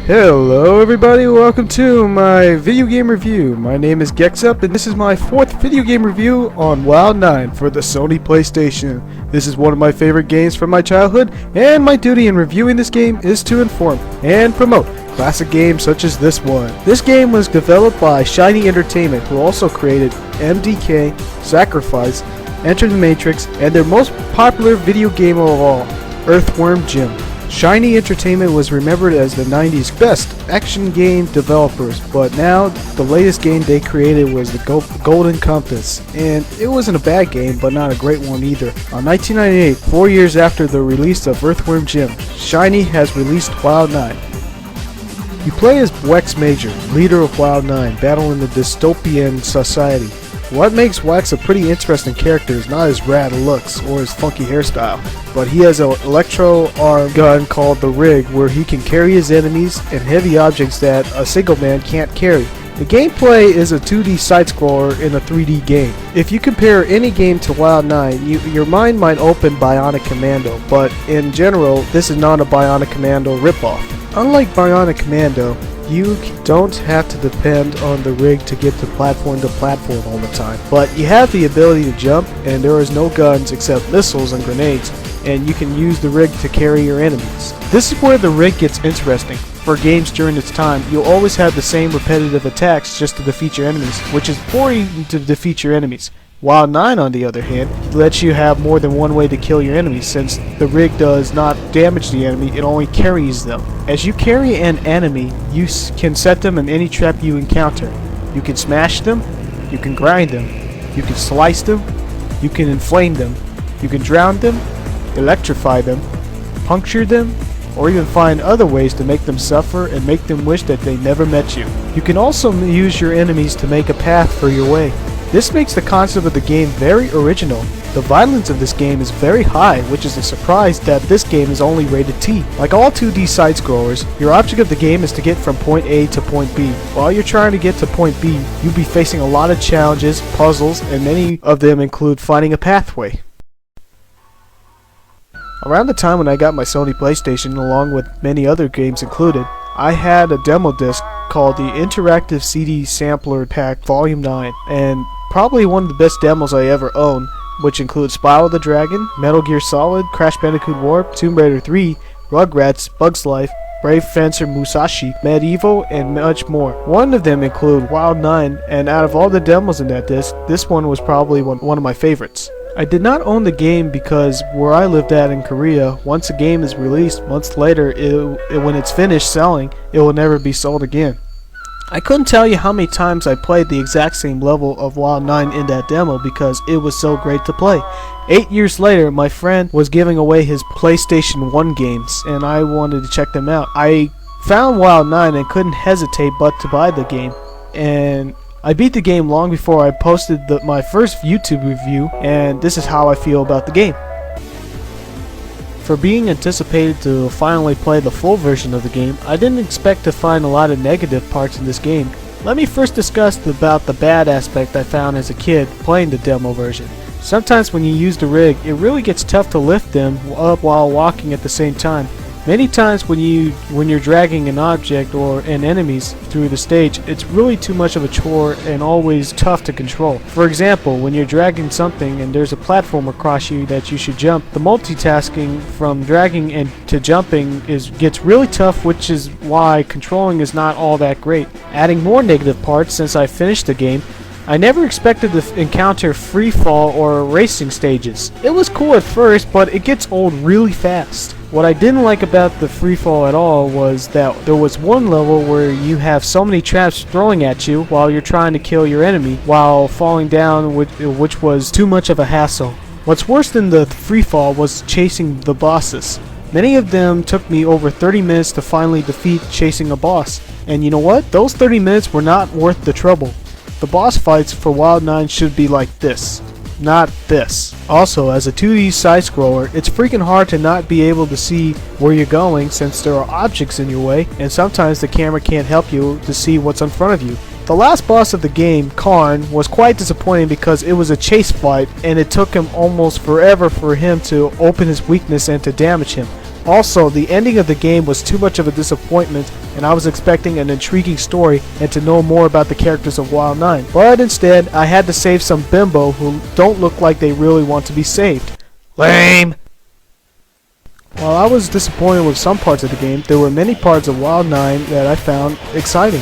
Hello everybody, welcome to my video game review. My name is Gexup and this is my 4th video game review on Wild 9 for the Sony PlayStation. This is one of my favorite games from my childhood, and my duty in reviewing this game is to inform and promote classic games such as this one. This game was developed by Shiny Entertainment, who also created MDK, Sacrifice, Enter the Matrix, and their most popular video game of all, Earthworm Jim. Shiny Entertainment was remembered as the 90s best action game developers, but now the latest game they created was the Golden Compass, and it wasn't a bad game, but not a great one either. On 1998, 4 years after the release of Earthworm Jim, Shiny has released Wild 9. You play as Wax Major, leader of Wild 9, battling the dystopian society. What makes Wax a pretty interesting character is not his rad looks or his funky hairstyle, but he has an electro-arm gun called the Rig where he can carry his enemies and heavy objects that a single man can't carry. The gameplay is a 2D side-scroller in a 3D game. If you compare any game to Wild 9, your mind might open Bionic Commando, but in general, this is not a Bionic Commando ripoff. Unlike Bionic Commando, you don't have to depend on the rig to get to platform all the time, but you have the ability to jump, and there is no guns except missiles and grenades, and you can use the rig to carry your enemies. This is where the rig gets interesting. For games during its time, you'll always have the same repetitive attacks just to defeat your enemies, which is boring to defeat your enemies. Wild 9, on the other hand, lets you have more than one way to kill your enemies, since the rig does not damage the enemy, it only carries them. As you carry an enemy, you can set them in any trap you encounter. You can smash them, you can grind them, you can slice them, you can inflame them, you can drown them, electrify them, puncture them, or even find other ways to make them suffer and make them wish that they never met you. You can also use your enemies to make a path for your way. This makes the concept of the game very original. The violence of this game is very high, which is a surprise that this game is only rated T. Like all 2D side-scrollers, your object of the game is to get from point A to point B. While you're trying to get to point B, you'll be facing a lot of challenges, puzzles, and many of them include finding a pathway. Around the time when I got my Sony PlayStation, along with many other games included, I had a demo disc called the Interactive CD Sampler Pack Volume 9, and probably one of the best demos I ever owned, which includes Spyro the Dragon, Metal Gear Solid, Crash Bandicoot Warped, Tomb Raider 3, Rugrats, Bugs Life, Brave Fencer Musashi, Medieval, and much more. One of them include Wild 9, and out of all the demos in that disc, this one was probably one of my favorites. I did not own the game because where I lived at in Korea, once a game is released, months later, when it's finished selling, it will never be sold again. I couldn't tell you how many times I played the exact same level of Wild 9 in that demo because it was so great to play. 8 years later, my friend was giving away his PlayStation 1 games, and I wanted to check them out. I found Wild 9 and couldn't hesitate but to buy the game, and I beat the game long before I posted my first YouTube review, and this is how I feel about the game. For being anticipated to finally play the full version of the game, I didn't expect to find a lot of negative parts in this game. Let me first discuss about the bad aspect I found as a kid playing the demo version. Sometimes when you use the rig, it really gets tough to lift them up while walking at the same time. Many times when you're dragging an object or an enemies through the stage, it's really too much of a chore and always tough to control. For example, when you're dragging something and there's a platform across you that you should jump, the multitasking from dragging and to jumping gets really tough, which is why controlling is not all that great. Adding more negative parts, since I finished the game, I never expected to encounter free fall or racing stages. It was cool at first, but it gets old really fast. What I didn't like about the free fall at all was that there was one level where you have so many traps throwing at you while you're trying to kill your enemy while falling down, which was too much of a hassle. What's worse than the free fall was chasing the bosses. Many of them took me over 30 minutes to finally defeat chasing a boss. And you know what? Those 30 minutes were not worth the trouble. The boss fights for Wild 9 should be like this, not this. Also, as a 2D side-scroller, it's freaking hard to not be able to see where you're going since there are objects in your way, and sometimes the camera can't help you to see what's in front of you. The last boss of the game, Karn, was quite disappointing because it was a chase fight, and it took him almost forever for him to open his weakness and to damage him. Also, the ending of the game was too much of a disappointment, and I was expecting an intriguing story and to know more about the characters of WoW 9. But instead, I had to save some bimbo who don't look like they really want to be saved. Lame! While I was disappointed with some parts of the game, there were many parts of WoW 9 that I found exciting.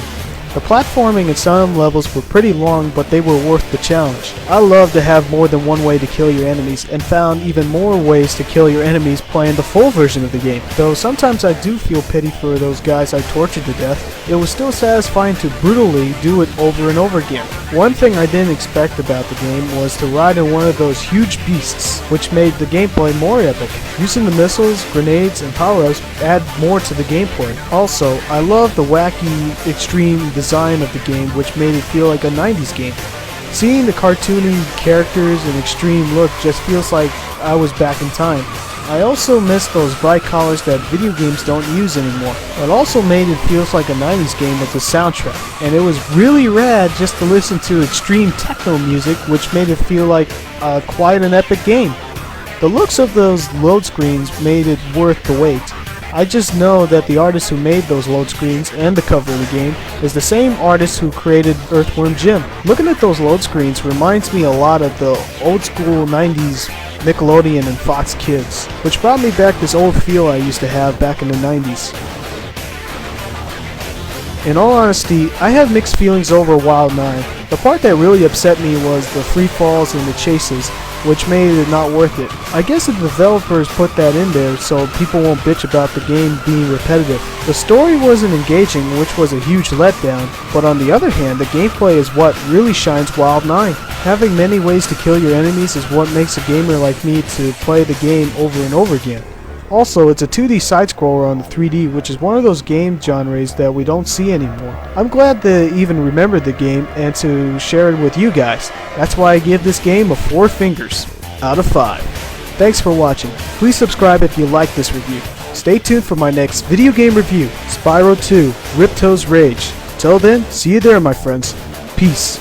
The platforming in some levels were pretty long, but they were worth the challenge. I love to have more than one way to kill your enemies, and found even more ways to kill your enemies playing the full version of the game. Though sometimes I do feel pity for those guys I tortured to death, it was still satisfying to brutally do it over and over again. One thing I didn't expect about the game was to ride in one of those huge beasts, which made the gameplay more epic. Using the missiles, grenades, and power-ups add more to the gameplay. Also, I love the wacky, extreme design of the game, which made it feel like a 90s game. Seeing the cartoony characters and extreme look just feels like I was back in time. I also miss those bright colors that video games don't use anymore. It also made it feel like a 90s game with the soundtrack, and it was really rad just to listen to extreme techno music, which made it feel like quite an epic game. The looks of those load screens made it worth the wait. I just know that the artist who made those load screens and the cover of the game is the same artist who created Earthworm Jim. Looking at those load screens reminds me a lot of the old school 90s Nickelodeon and Fox Kids, which brought me back this old feel I used to have back in the 90s. In all honesty, I have mixed feelings over WoW 9. The part that really upset me was the free falls and the chases, which made it not worth it. I guess the developers put that in there so people won't bitch about the game being repetitive. The story wasn't engaging, which was a huge letdown, but on the other hand, the gameplay is what really shines WoW 9. Having many ways to kill your enemies is what makes a gamer like me to play the game over and over again. Also, it's a 2D side-scroller on the 3D, which is one of those game genres that we don't see anymore. I'm glad to even remember the game and to share it with you guys. That's why I give this game a 4 fingers out of 5. Thanks for watching. Please subscribe if you like this review. Stay tuned for my next video game review, Spyro 2, Ripto's Rage. Till then, see you there, my friends. Peace.